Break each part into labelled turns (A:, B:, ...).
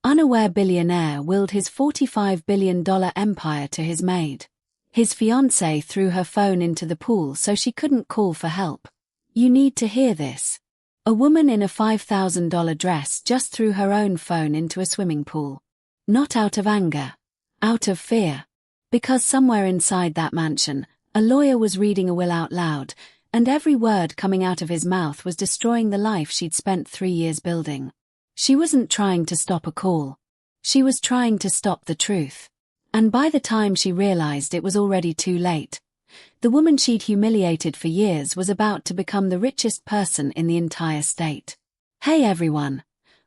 A: Unaware billionaire willed his $45 billion empire to his maid. His fiancée threw her phone into the pool so she couldn't call for help. You need to hear this. A woman in a $5,000 dress just threw her own phone into a swimming pool. Not out of anger. Out of fear. Because somewhere inside that mansion, a lawyer was reading a will out loud, and every word coming out of his mouth was destroying the life she'd spent 3 years building. She wasn't trying to stop a call. She was trying to stop the truth. And by the time she realized it was already too late. The woman she'd humiliated for years was about to become the richest person in the entire state. Hey everyone.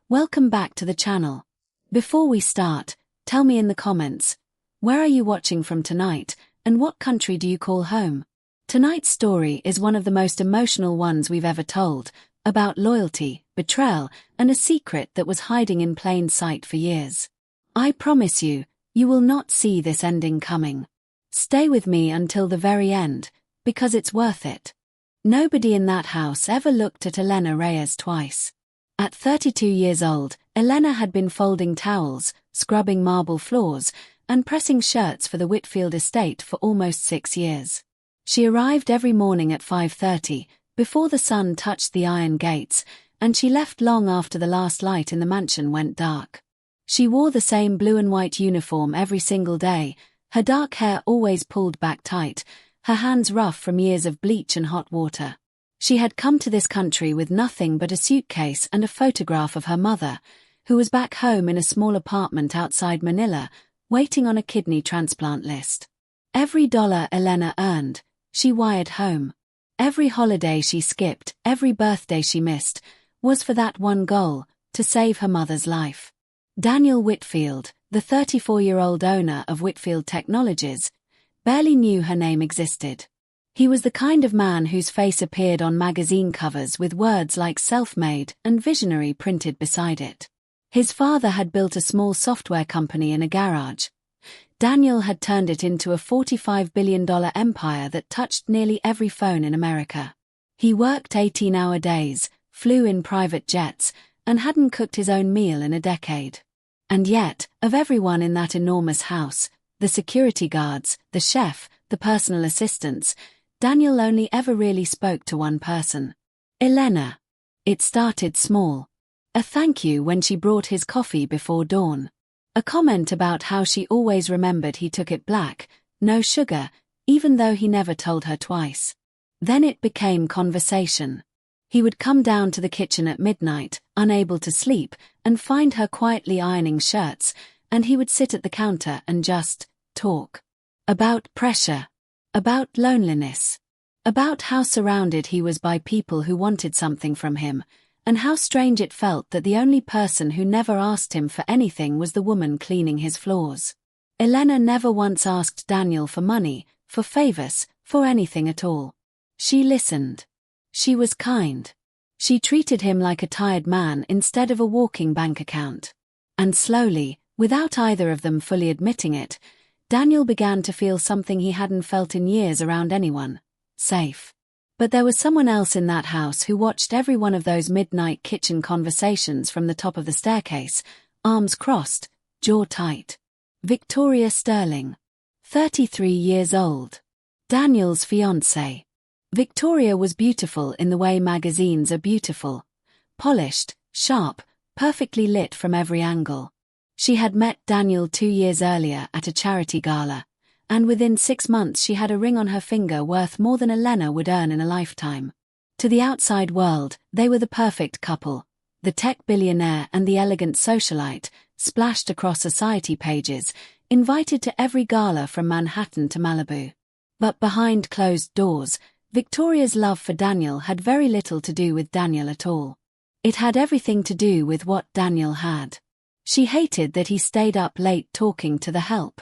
A: Welcome back to the channel. Before we start, tell me in the comments, where are you watching from tonight, and what country do you call home? Tonight's story is one of the most emotional ones we've ever told, about loyalty, betrayal, and a secret that was hiding in plain sight for years. I promise you, you will not see this ending coming. Stay with me until the very end, because it's worth it. Nobody in that house ever looked at Elena Reyes twice. At 32 years old, Elena had been folding towels, scrubbing marble floors, and pressing shirts for the Whitfield estate for almost 6 years. She arrived every morning at 5:30, before the sun touched the iron gates, and she left long after the last light in the mansion went dark. She wore the same blue and white uniform every single day, her dark hair always pulled back tight, her hands rough from years of bleach and hot water. She had come to this country with nothing but a suitcase and a photograph of her mother, who was back home in a small apartment outside Manila, waiting on a kidney transplant list. Every dollar Elena earned, she wired home. Every holiday she skipped, every birthday she missed, was for that one goal, to save her mother's life. Daniel Whitfield, the 34-year-old owner of Whitfield Technologies, barely knew her name existed. He was the kind of man whose face appeared on magazine covers with words like self-made and visionary printed beside it. His father had built a small software company in a garage. Daniel had turned it into a $45 billion empire that touched nearly every phone in America. He worked 18-hour days, flew in private jets, and hadn't cooked his own meal in a decade. And yet, of everyone in that enormous house, the security guards, the chef, the personal assistants, Daniel only ever really spoke to one person. Elena. It started small. A thank you when she brought his coffee before dawn. A comment about how she always remembered he took it black, no sugar, even though he never told her twice. Then it became conversation. He would come down to the kitchen at midnight, unable to sleep, and find her quietly ironing shirts, and he would sit at the counter and just talk. About pressure. About loneliness. About how surrounded he was by people who wanted something from him, and how strange it felt that the only person who never asked him for anything was the woman cleaning his floors. Elena never once asked Daniel for money, for favors, for anything at all. She listened. She was kind. She treated him like a tired man instead of a walking bank account. And slowly, without either of them fully admitting it, Daniel began to feel something he hadn't felt in years around anyone: safe. But there was someone else in that house who watched every one of those midnight kitchen conversations from the top of the staircase, arms crossed, jaw tight. Victoria Sterling. 33 years old. Daniel's fiancée. Victoria was beautiful in the way magazines are beautiful. Polished, sharp, perfectly lit from every angle. She had met Daniel 2 years earlier at a charity gala, and within 6 months she had a ring on her finger worth more than Elena would earn in a lifetime. To the outside world, they were the perfect couple, the tech billionaire and the elegant socialite, splashed across society pages, invited to every gala from Manhattan to Malibu. But behind closed doors, Victoria's love for Daniel had very little to do with Daniel at all. It had everything to do with what Daniel had. She hated that he stayed up late talking to the help.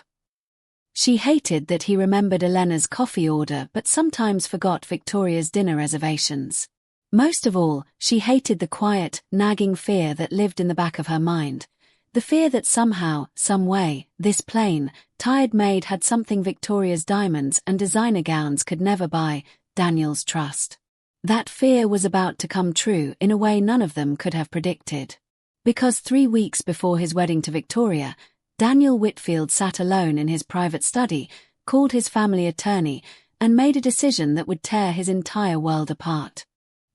A: She hated that he remembered Elena's coffee order but sometimes forgot Victoria's dinner reservations. Most of all, she hated the quiet, nagging fear that lived in the back of her mind. The fear that somehow, some way, this plain, tired maid had something Victoria's diamonds and designer gowns could never buy: Daniel's trust. That fear was about to come true in a way none of them could have predicted. Because 3 weeks before his wedding to Victoria, Daniel Whitfield sat alone in his private study, called his family attorney, and made a decision that would tear his entire world apart.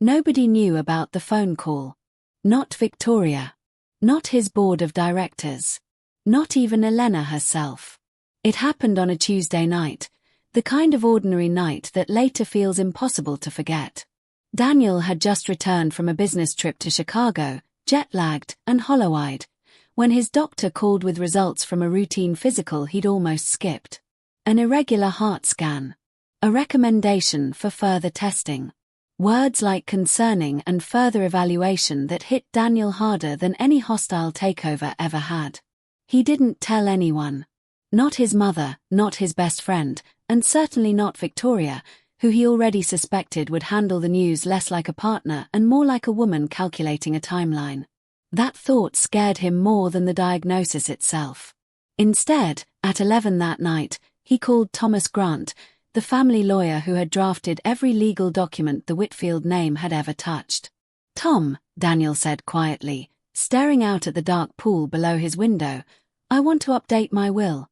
A: Nobody knew about the phone call. Not Victoria. Not his board of directors. Not even Elena herself. It happened on a Tuesday night, the kind of ordinary night that later feels impossible to forget. Daniel had just returned from a business trip to Chicago, jet-lagged and hollow-eyed, when his doctor called with results from a routine physical he'd almost skipped. An irregular heart scan. A recommendation for further testing. Words like concerning and further evaluation that hit Daniel harder than any hostile takeover ever had. He didn't tell anyone. Not his mother, not his best friend, and certainly not Victoria, who he already suspected would handle the news less like a partner and more like a woman calculating a timeline. That thought scared him more than the diagnosis itself. Instead, at 11 that night, he called Thomas Grant, the family lawyer who had drafted every legal document the Whitfield name had ever touched. "Tom," Daniel said quietly, staring out at the dark pool below his window, "I want to update my will."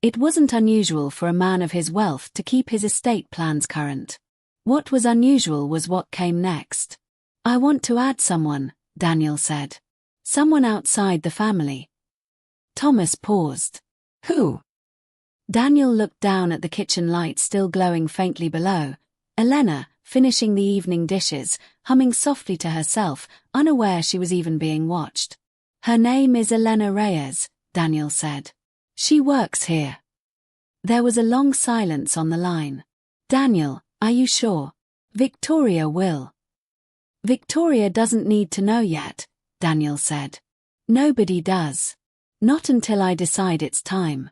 A: It wasn't unusual for a man of his wealth to keep his estate plans current. What was unusual was what came next. "I want to add someone," Daniel said. "Someone outside the family." Thomas paused. "Who?" Daniel looked down at the kitchen light still glowing faintly below. Elena, finishing the evening dishes, humming softly to herself, unaware she was even being watched. "Her name is Elena Reyes," Daniel said. "She works here." There was a long silence on the line. "Daniel, are you sure? Victoria will." "Victoria doesn't need to know yet," Daniel said. "Nobody does. Not until I decide it's time."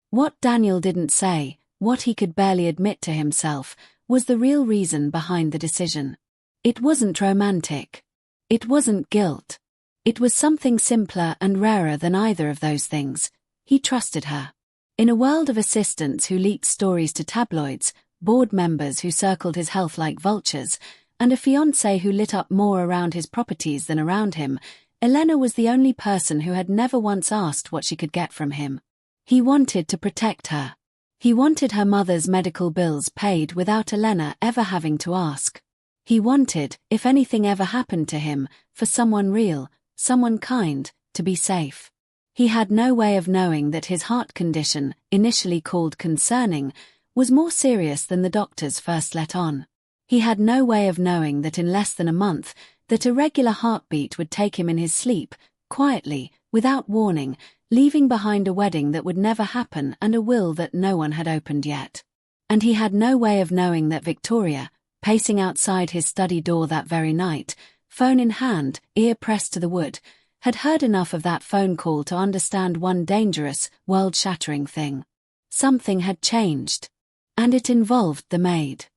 A: What Daniel didn't say, what he could barely admit to himself, was the real reason behind the decision. It wasn't romantic. It wasn't guilt. It was something simpler and rarer than either of those things. He trusted her. In a world of assistants who leaked stories to tabloids, board members who circled his health like vultures, and a fiancé who lit up more around his properties than around him, Elena was the only person who had never once asked what she could get from him. He wanted to protect her. He wanted her mother's medical bills paid without Elena ever having to ask. He wanted, if anything ever happened to him, for someone real, someone kind, to be safe. He had no way of knowing that his heart condition, initially called concerning, was more serious than the doctors first let on. He had no way of knowing that in less than a month, that a regular heartbeat would take him in his sleep, quietly, without warning, leaving behind a wedding that would never happen and a will that no one had opened yet. And he had no way of knowing that Victoria, pacing outside his study door that very night, phone in hand, ear pressed to the wood, had heard enough of that phone call to understand one dangerous, world-shattering thing. Something had changed. And it involved the maid.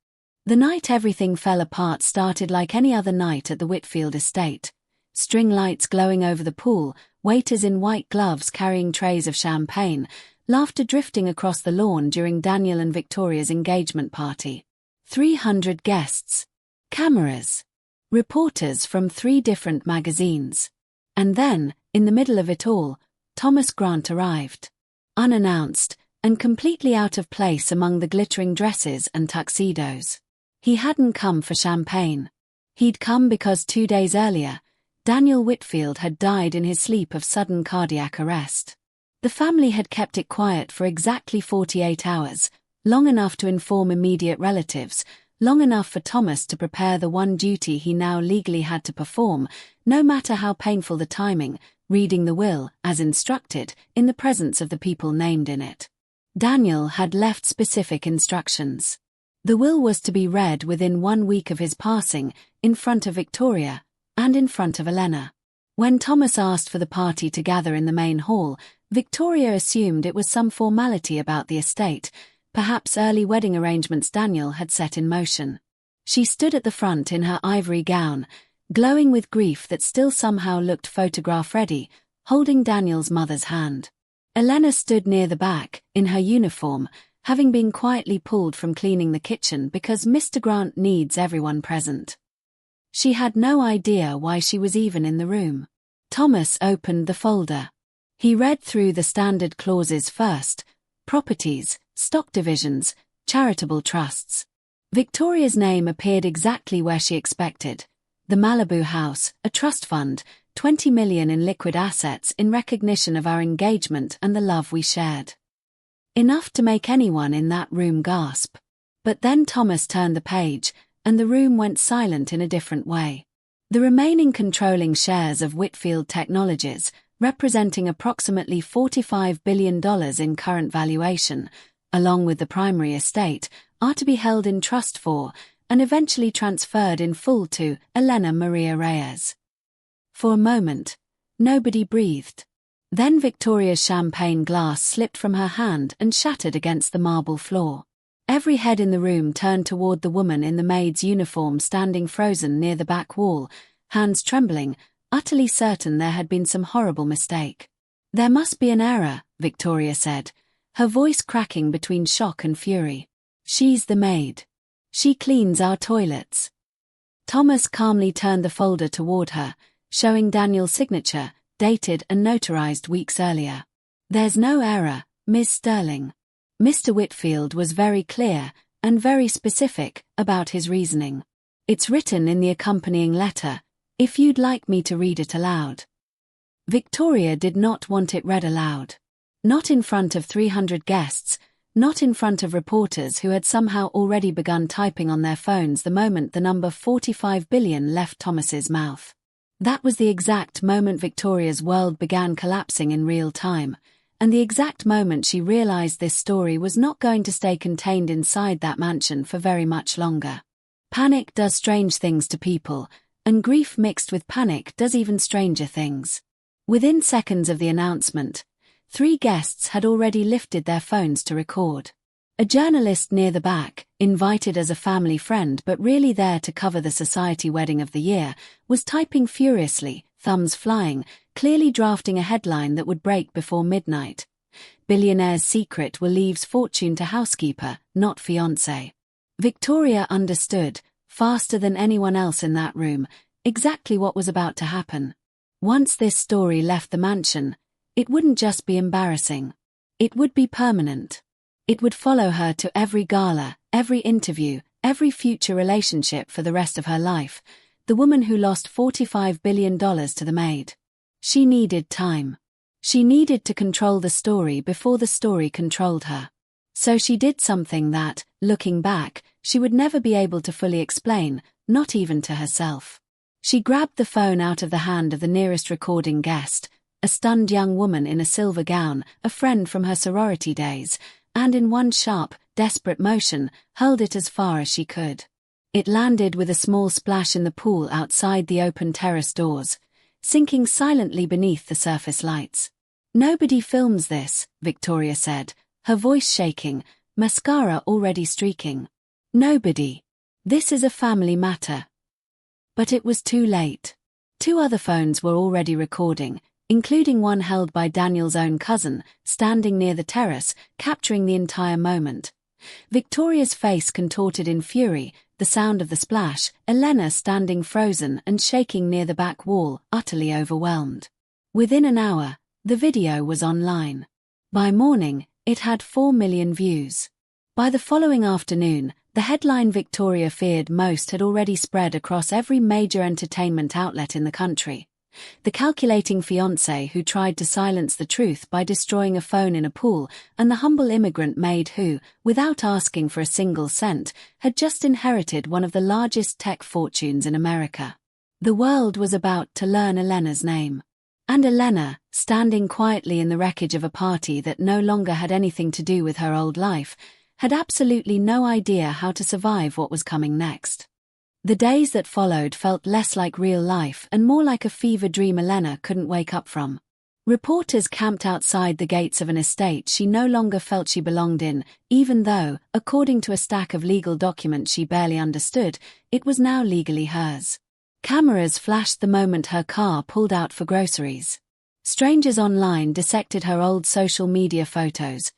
A: The night everything fell apart started like any other night at the Whitfield estate. String lights glowing over the pool, waiters in white gloves carrying trays of champagne, laughter drifting across the lawn during Daniel and Victoria's engagement party. 300 guests. Cameras. Reporters from 3 different magazines. And then, in the middle of it all, Thomas Grant arrived. Unannounced, and completely out of place among the glittering dresses and tuxedos. He hadn't come for champagne. He'd come because 2 days earlier, Daniel Whitfield had died in his sleep of sudden cardiac arrest. The family had kept it quiet for exactly 48 hours, long enough to inform immediate relatives, long enough for Thomas to prepare the one duty he now legally had to perform, no matter how painful the timing, reading the will, as instructed, in the presence of the people named in it. Daniel had left specific instructions. The will was to be read within 1 week of his passing, in front of Victoria, and in front of Elena. When Thomas asked for the party to gather in the main hall, Victoria assumed it was some formality about the estate, perhaps early wedding arrangements Daniel had set in motion. She stood at the front in her ivory gown, glowing with grief that still somehow looked photograph-ready, holding Daniel's mother's hand. Elena stood near the back, in her uniform, having been quietly pulled from cleaning the kitchen because Mr. Grant needs everyone present. She had no idea why she was even in the room. Thomas opened the folder. He read through the standard clauses first: properties, stock divisions, charitable trusts. Victoria's name appeared exactly where she expected. The Malibu house, a trust fund, 20 million in liquid assets in recognition of our engagement and the love we shared. Enough to make anyone in that room gasp. But then Thomas turned the page, and the room went silent in a different way. The remaining controlling shares of Whitfield Technologies, representing approximately $45 billion in current valuation, along with the primary estate, are to be held in trust for, and eventually transferred in full to, Elena Maria Reyes. For a moment, nobody breathed. Then Victoria's champagne glass slipped from her hand and shattered against the marble floor. Every head in the room turned toward the woman in the maid's uniform standing frozen near the back wall, hands trembling, utterly certain there had been some horrible mistake. "There must be an error," Victoria said, her voice cracking between shock and fury. "She's the maid. She cleans our toilets." Thomas calmly turned the folder toward her, showing Daniel's signature, dated and notarized weeks earlier. "There's no error, Ms. Sterling." Mr. Whitfield was very clear, and very specific, about his reasoning. "It's written in the accompanying letter, if you'd like me to read it aloud." Victoria did not want it read aloud. Not in front of 300 guests, not in front of reporters who had somehow already begun typing on their phones the moment the number 45 billion left Thomas's mouth. That was the exact moment Victoria's world began collapsing in real time, and the exact moment she realized this story was not going to stay contained inside that mansion for very much longer. Panic does strange things to people, and grief mixed with panic does even stranger things. Within seconds of the announcement, 3 guests had already lifted their phones to record. A journalist near the back, invited as a family friend but really there to cover the society wedding of the year, was typing furiously, thumbs flying, clearly drafting a headline that would break before midnight. "Billionaire's secret will leaves fortune to housekeeper, not fiancé." Victoria understood, faster than anyone else in that room, exactly what was about to happen. Once this story left the mansion, it wouldn't just be embarrassing. It would be permanent. It would follow her to every gala, every interview, every future relationship for the rest of her life. The woman who lost $45 billion to the maid. She needed time. She needed to control the story before the story controlled her. So she did something that, looking back, she would never be able to fully explain, not even to herself. She grabbed the phone out of the hand of the nearest recording guest, a stunned young woman in a silver gown, a friend from her sorority days, and in one sharp, desperate motion, hurled it as far as she could. It landed with a small splash in the pool outside the open terrace doors, sinking silently beneath the surface lights. "Nobody films this," Victoria said, her voice shaking, mascara already streaking. "Nobody. This is a family matter." But it was too late. 2 other phones were already recording, including one held by Daniel's own cousin, standing near the terrace, capturing the entire moment. Victoria's face contorted in fury, the sound of the splash, Elena standing frozen and shaking near the back wall, utterly overwhelmed. Within an hour, the video was online. By morning, it had 4 million views. By the following afternoon, the headline Victoria feared most had already spread across every major entertainment outlet in the country. The calculating fiancé who tried to silence the truth by destroying a phone in a pool, and the humble immigrant maid who, without asking for a single cent, had just inherited one of the largest tech fortunes in America. The world was about to learn Elena's name. And Elena, standing quietly in the wreckage of a party that no longer had anything to do with her old life, had absolutely no idea how to survive what was coming next. The days that followed felt less like real life and more like a fever dream Elena couldn't wake up from. Reporters camped outside the gates of an estate she no longer felt she belonged in, even though, according to a stack of legal documents she barely understood, it was now legally hers. Cameras flashed the moment her car pulled out for groceries. Strangers online dissected her old social media photos,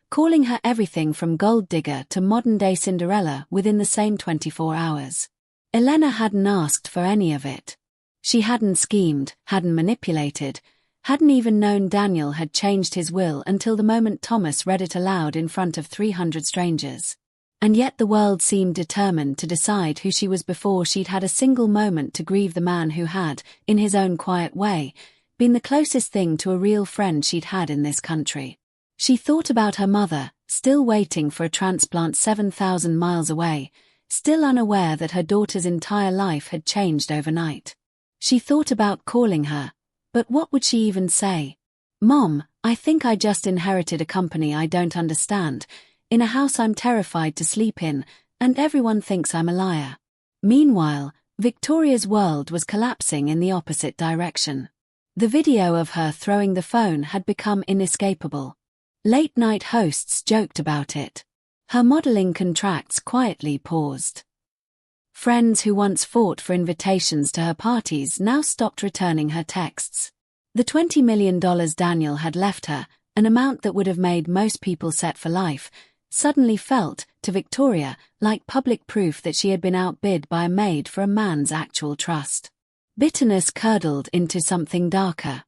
A: calling her everything from gold digger to modern-day Cinderella within the same 24 hours. Elena hadn't asked for any of it. She hadn't schemed, hadn't manipulated, hadn't even known Daniel had changed his will until the moment Thomas read it aloud in front of 300 strangers. And yet the world seemed determined to decide who she was before she'd had a single moment to grieve the man who had, in his own quiet way, been the closest thing to a real friend she'd had in this country. She thought about her mother, still waiting for a transplant 7,000 miles away, still unaware that her daughter's entire life had changed overnight. She thought about calling her, but what would she even say? "Mom, I think I just inherited a company I don't understand, in a house I'm terrified to sleep in, and everyone thinks I'm a liar." Meanwhile, Victoria's world was collapsing in the opposite direction. The video of her throwing the phone had become inescapable. Late-night hosts joked about it. Her modeling contracts quietly paused. Friends who once fought for invitations to her parties now stopped returning her texts. The $20 million Daniel had left her, an amount that would have made most people set for life, suddenly felt, to Victoria, like public proof that she had been outbid by a maid for a man's actual trust. Bitterness curdled into something darker.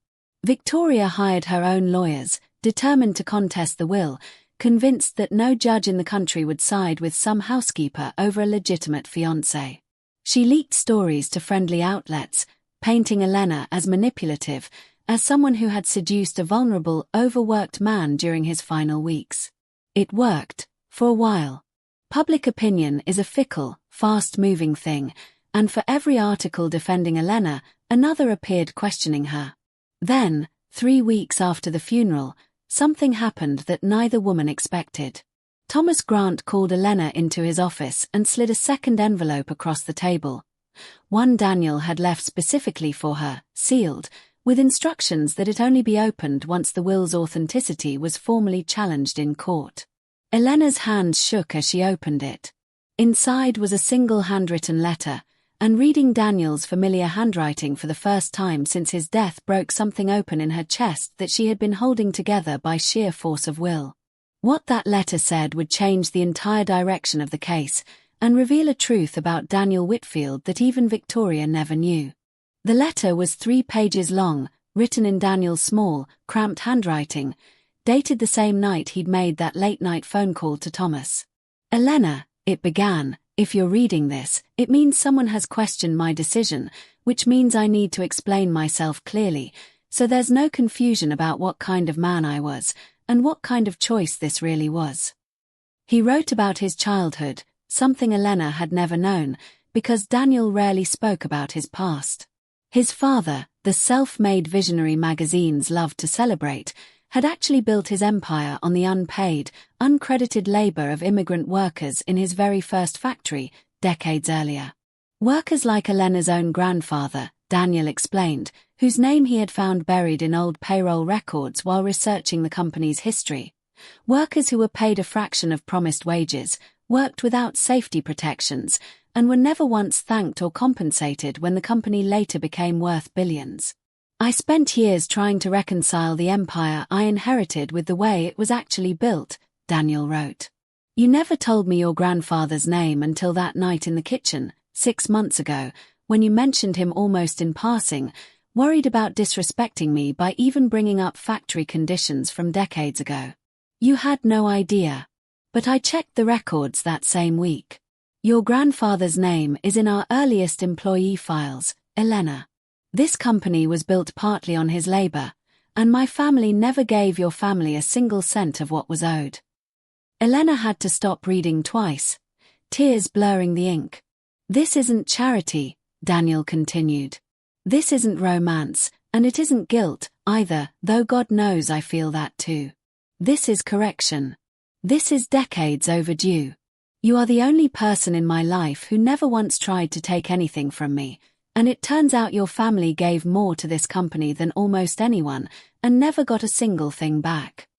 A: Victoria hired her own lawyers, determined to contest the will, convinced that no judge in the country would side with some housekeeper over a legitimate fiancé. She leaked stories to friendly outlets, painting Elena as manipulative, as someone who had seduced a vulnerable, overworked man during his final weeks. It worked, for a while. Public opinion is a fickle, fast-moving thing, and for every article defending Elena, another appeared questioning her. Then, 3 weeks after the funeral, something happened that neither woman expected. Thomas Grant called Elena into his office and slid a second envelope across the table. One Daniel had left specifically for her, sealed, with instructions that it only be opened once the will's authenticity was formally challenged in court. Elena's hands shook as she opened it. Inside was a single handwritten letter, and reading Daniel's familiar handwriting for the first time since his death broke something open in her chest that she had been holding together by sheer force of will. What that letter said would change the entire direction of the case, and reveal a truth about Daniel Whitfield that even Victoria never knew. The letter was 3 pages long, written in Daniel's small, cramped handwriting, dated the same night he'd made that late-night phone call to Thomas. "Elena," it began, "if you're reading this, it means someone has questioned my decision, which means I need to explain myself clearly, so there's no confusion about what kind of man I was, and what kind of choice this really was." He wrote about his childhood, something Elena had never known, because Daniel rarely spoke about his past. His father, the self-made visionary magazines loved to celebrate, had actually built his empire on the unpaid, uncredited labor of immigrant workers in his very first factory, decades earlier. Workers like Elena's own grandfather, Daniel explained, whose name he had found buried in old payroll records while researching the company's history. Workers who were paid a fraction of promised wages, worked without safety protections, and were never once thanked or compensated when the company later became worth billions. "I spent years trying to reconcile the empire I inherited with the way it was actually built," Daniel wrote. "You never told me your grandfather's name until that night in the kitchen, 6 months ago, when you mentioned him almost in passing, worried about disrespecting me by even bringing up factory conditions from decades ago. You had no idea. But I checked the records that same week. Your grandfather's name is in our earliest employee files, Elena. This company was built partly on his labor, and my family never gave your family a single cent of what was owed." Elena had to stop reading twice, tears blurring the ink. "This isn't charity," Daniel continued. "This isn't romance, and it isn't guilt, either, though God knows I feel that too. This is correction. This is decades overdue. You are the only person in my life who never once tried to take anything from me, and it turns out your family gave more to this company than almost anyone, and never got a single thing back."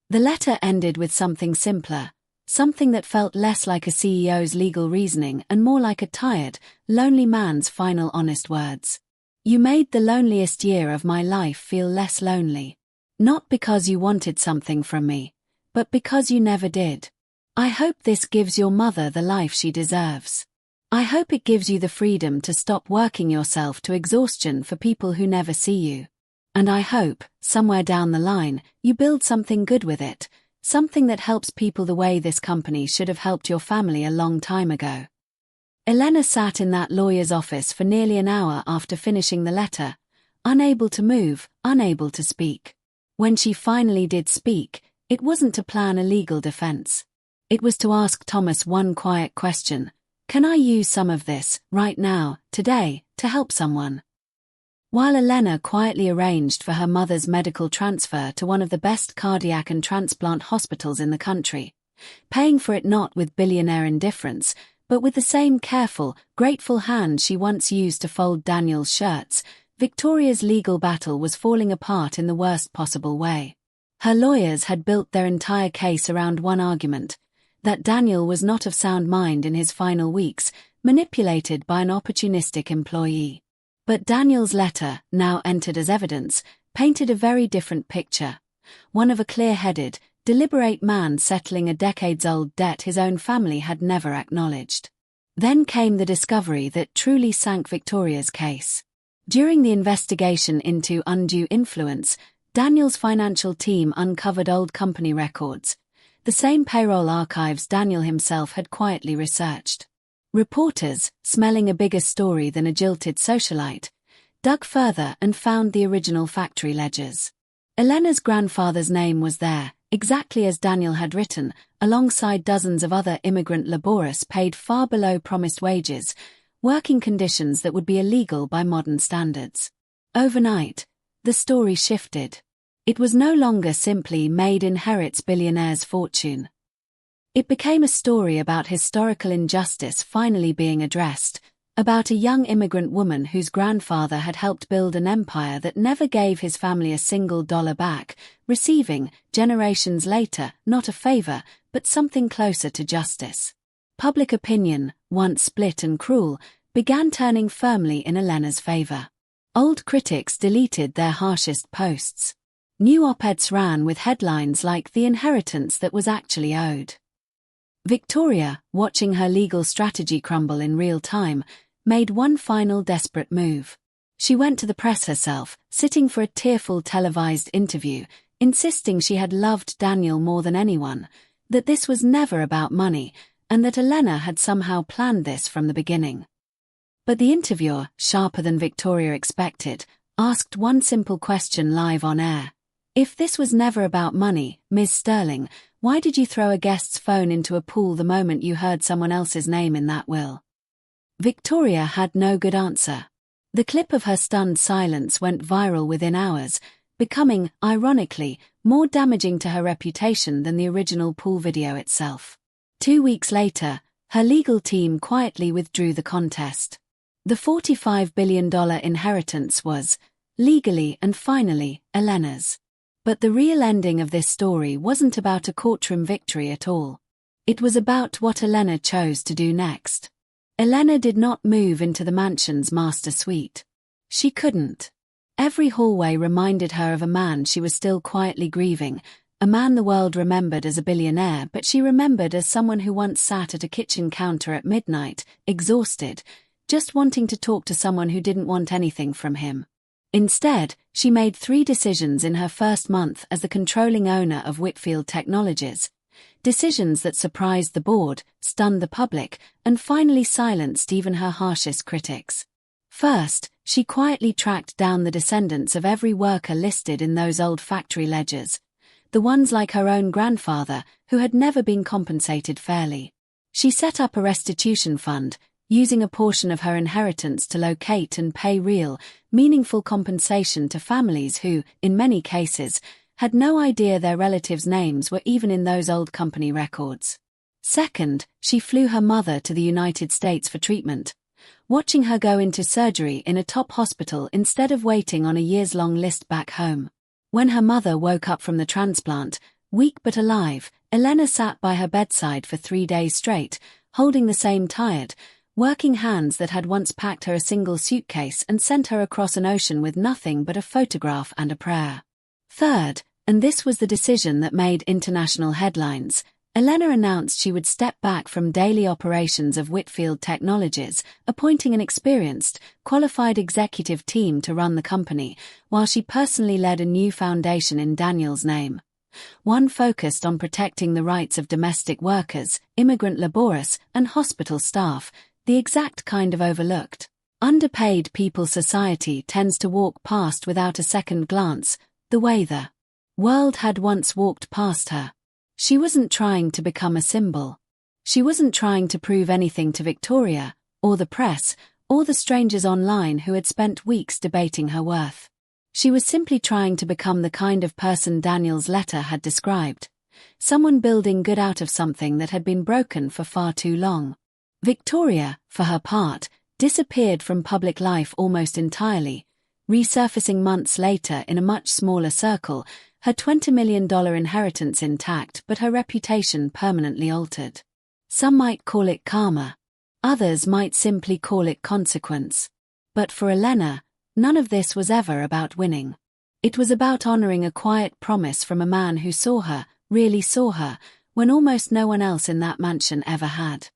A: The letter ended with something simpler, something that felt less like a CEO's legal reasoning and more like a tired, lonely man's final honest words. "You made the loneliest year of my life feel less lonely. Not because you wanted something from me, but because you never did. I hope this gives your mother the life she deserves. I hope it gives you the freedom to stop working yourself to exhaustion for people who never see you. And I hope, somewhere down the line, you build something good with it, something that helps people the way this company should have helped your family a long time ago." Elena sat in that lawyer's office for nearly an hour after finishing the letter, unable to move, unable to speak. When she finally did speak, it wasn't to plan a legal defense. It was to ask Thomas one quiet question: can I use some of this, right now, today, to help someone? While Elena quietly arranged for her mother's medical transfer to one of the best cardiac and transplant hospitals in the country, paying for it not with billionaire indifference, but with the same careful, grateful hand she once used to fold Daniel's shirts, Victoria's legal battle was falling apart in the worst possible way. Her lawyers had built their entire case around one argument: that Daniel was not of sound mind in his final weeks, manipulated by an opportunistic employee. But Daniel's letter, now entered as evidence, painted a very different picture. One of a clear-headed, deliberate man settling a decades-old debt his own family had never acknowledged. Then came the discovery that truly sank Victoria's case. During the investigation into undue influence, Daniel's financial team uncovered old company records, the same payroll archives Daniel himself had quietly researched. Reporters, smelling a bigger story than a jilted socialite, dug further and found the original factory ledgers. Elena's grandfather's name was there, exactly as Daniel had written, alongside dozens of other immigrant laborists paid far below promised wages, working conditions that would be illegal by modern standards. Overnight, the story shifted. It was no longer simply Maid inherits billionaire's fortune. It became a story about historical injustice finally being addressed, about a young immigrant woman whose grandfather had helped build an empire that never gave his family a single dollar back, receiving, generations later, not a favor, but something closer to justice. Public opinion, once split and cruel, began turning firmly in Elena's favor. Old critics deleted their harshest posts. New op-eds ran with headlines like "The inheritance that was actually owed." Victoria, watching her legal strategy crumble in real time, made one final desperate move. She went to the press herself, sitting for a tearful televised interview, insisting she had loved Daniel more than anyone, that this was never about money, and that Elena had somehow planned this from the beginning. But the interviewer, sharper than Victoria expected, asked one simple question live on air. "If this was never about money, Ms. Sterling, why did you throw a guest's phone into a pool the moment you heard someone else's name in that will?" Victoria had no good answer. The clip of her stunned silence went viral within hours, becoming, ironically, more damaging to her reputation than the original pool video itself. 2 weeks later, her legal team quietly withdrew the contest. The $45 billion inheritance was, legally and finally, Elena's. But the real ending of this story wasn't about a courtroom victory at all. It was about what Elena chose to do next. Elena did not move into the mansion's master suite. She couldn't. Every hallway reminded her of a man she was still quietly grieving, a man the world remembered as a billionaire but she remembered as someone who once sat at a kitchen counter at midnight, exhausted, just wanting to talk to someone who didn't want anything from him. Instead, she made 3 decisions in her first month as the controlling owner of Whitfield Technologies. Decisions that surprised the board, stunned the public, and finally silenced even her harshest critics. First, she quietly tracked down the descendants of every worker listed in those old factory ledgers, the ones like her own grandfather, who had never been compensated fairly. She set up a restitution fund, using a portion of her inheritance to locate and pay real, meaningful compensation to families who, in many cases, had no idea their relatives' names were even in those old company records. Second, she flew her mother to the United States for treatment, watching her go into surgery in a top hospital instead of waiting on a years-long list back home. When her mother woke up from the transplant, weak but alive, Elena sat by her bedside for 3 days straight, holding the same tired, working hands that had once packed her a single suitcase and sent her across an ocean with nothing but a photograph and a prayer. Third, and this was the decision that made international headlines, Elena announced she would step back from daily operations of Whitfield Technologies, appointing an experienced, qualified executive team to run the company, while she personally led a new foundation in Daniel's name. One focused on protecting the rights of domestic workers, immigrant laborers, and hospital staff, the exact kind of overlooked, underpaid people society tends to walk past without a second glance, the way the world had once walked past her. She wasn't trying to become a symbol. She wasn't trying to prove anything to Victoria, or the press, or the strangers online who had spent weeks debating her worth. She was simply trying to become the kind of person Daniel's letter had described. Someone building good out of something that had been broken for far too long. Victoria, for her part, disappeared from public life almost entirely, resurfacing months later in a much smaller circle, her $20 million inheritance intact but her reputation permanently altered. Some might call it karma. Others might simply call it consequence. But for Elena, none of this was ever about winning. It was about honoring a quiet promise from a man who saw her, really saw her, when almost no one else in that mansion ever had.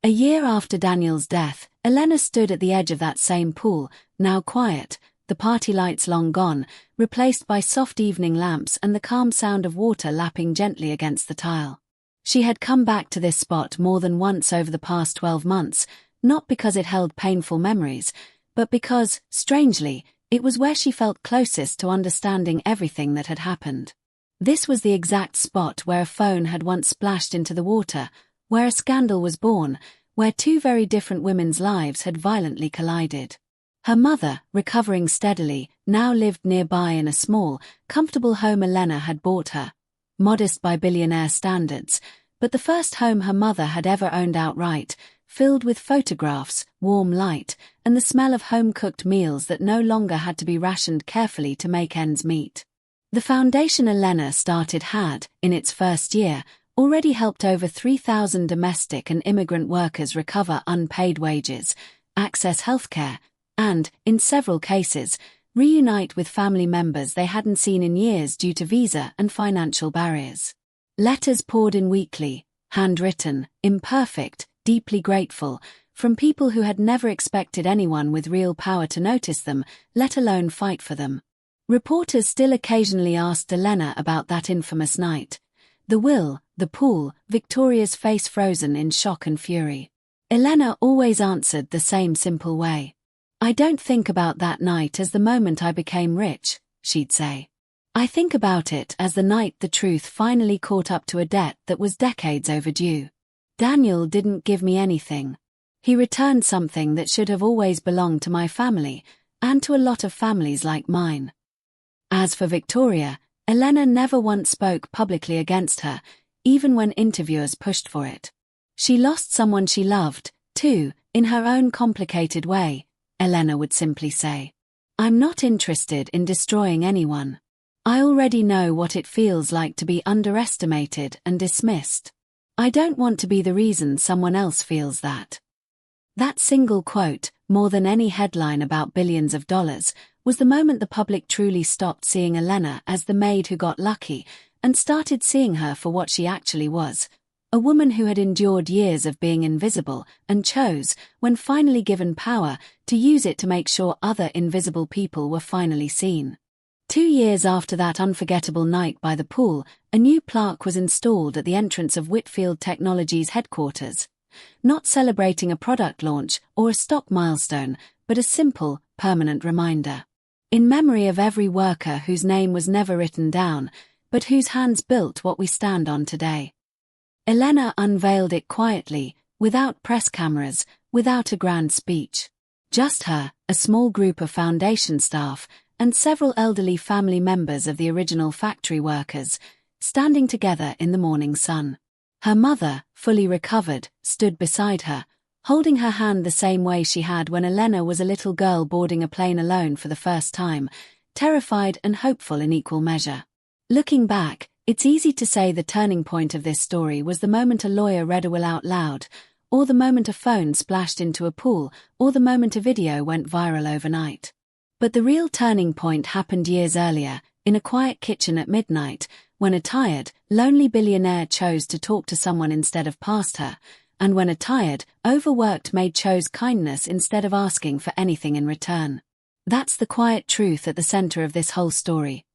A: A year after Daniel's death, Elena stood at the edge of that same pool, now quiet, the party lights long gone, replaced by soft evening lamps and the calm sound of water lapping gently against the tile. She had come back to this spot more than once over the past 12 months, not because it held painful memories, but because, strangely, it was where she felt closest to understanding everything that had happened. This was the exact spot where a phone had once splashed into the water, where a scandal was born, where two very different women's lives had violently collided. Her mother, recovering steadily, now lived nearby in a small, comfortable home Elena had bought her. Modest by billionaire standards, but the first home her mother had ever owned outright, filled with photographs, warm light, and the smell of home-cooked meals that no longer had to be rationed carefully to make ends meet. The foundation Elena started had, in its first year, already helped over 3,000 domestic and immigrant workers recover unpaid wages, access healthcare, and, in several cases, reunite with family members they hadn't seen in years due to visa and financial barriers. Letters poured in weekly, handwritten, imperfect, deeply grateful, from people who had never expected anyone with real power to notice them, let alone fight for them. Reporters still occasionally asked Elena about that infamous night. The will, the pool, Victoria's face frozen in shock and fury. Elena always answered the same simple way. "I don't think about that night as the moment I became rich," she'd say. "I think about it as the night the truth finally caught up to a debt that was decades overdue. Daniel didn't give me anything. He returned something that should have always belonged to my family, and to a lot of families like mine." As for Victoria, Elena never once spoke publicly against her, even when interviewers pushed for it. She lost someone she loved, too, in her own complicated way, Elena would simply say. "I'm not interested in destroying anyone. I already know what it feels like to be underestimated and dismissed. I don't want to be the reason someone else feels that." That single quote, more than any headline about billions of dollars, was the moment the public truly stopped seeing Elena as the maid who got lucky and started seeing her for what she actually was. A woman who had endured years of being invisible and chose, when finally given power, to use it to make sure other invisible people were finally seen. 2 years after that unforgettable night by the pool, a new plaque was installed at the entrance of Whitfield Technologies headquarters. Not celebrating a product launch or a stock milestone, but a simple, permanent reminder. In memory of every worker whose name was never written down, but whose hands built what we stand on today. Elena unveiled it quietly, without press cameras, without a grand speech. Just her, a small group of foundation staff, and several elderly family members of the original factory workers, standing together in the morning sun. Her mother, fully recovered, stood beside her, holding her hand the same way she had when Elena was a little girl boarding a plane alone for the first time, terrified and hopeful in equal measure. Looking back, it's easy to say the turning point of this story was the moment a lawyer read a will out loud, or the moment a phone splashed into a pool, or the moment a video went viral overnight. But the real turning point happened years earlier, In a quiet kitchen at midnight, when a tired, lonely billionaire chose to talk to someone instead of past her, and when a tired, overworked maid chose kindness instead of asking for anything in return. That's the quiet truth at the center of this whole story.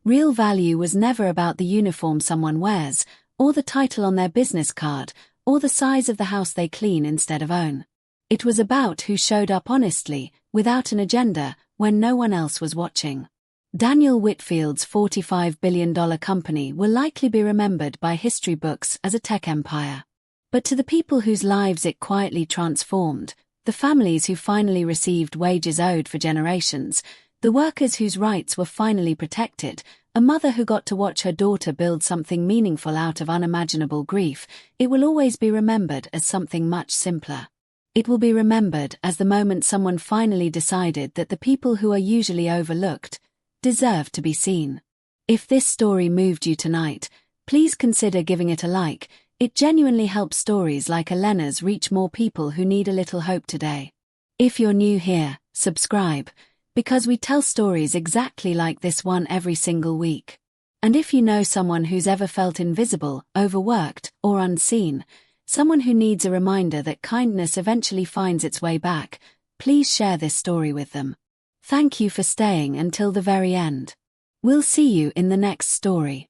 A: Real value was never about the uniform someone wears, or the title on their business card, or the size of the house they clean instead of own. It was about who showed up honestly, without an agenda, when no one else was watching. Daniel Whitfield's $45 billion company will likely be remembered by history books as a tech empire. But to the people whose lives it quietly transformed, the families who finally received wages owed for generations, the workers whose rights were finally protected, a mother who got to watch her daughter build something meaningful out of unimaginable grief, it will always be remembered as something much simpler. It will be remembered as the moment someone finally decided that the people who are usually overlooked deserve to be seen. If this story moved you tonight, please consider giving it a like. It genuinely helps stories like Elena's reach more people who need a little hope today. If you're new here, subscribe, because we tell stories exactly like this one every single week. And if you know someone who's ever felt invisible, overworked, or unseen, someone who needs a reminder that kindness eventually finds its way back, please share this story with them. Thank you for staying until the very end. We'll see you in the next story.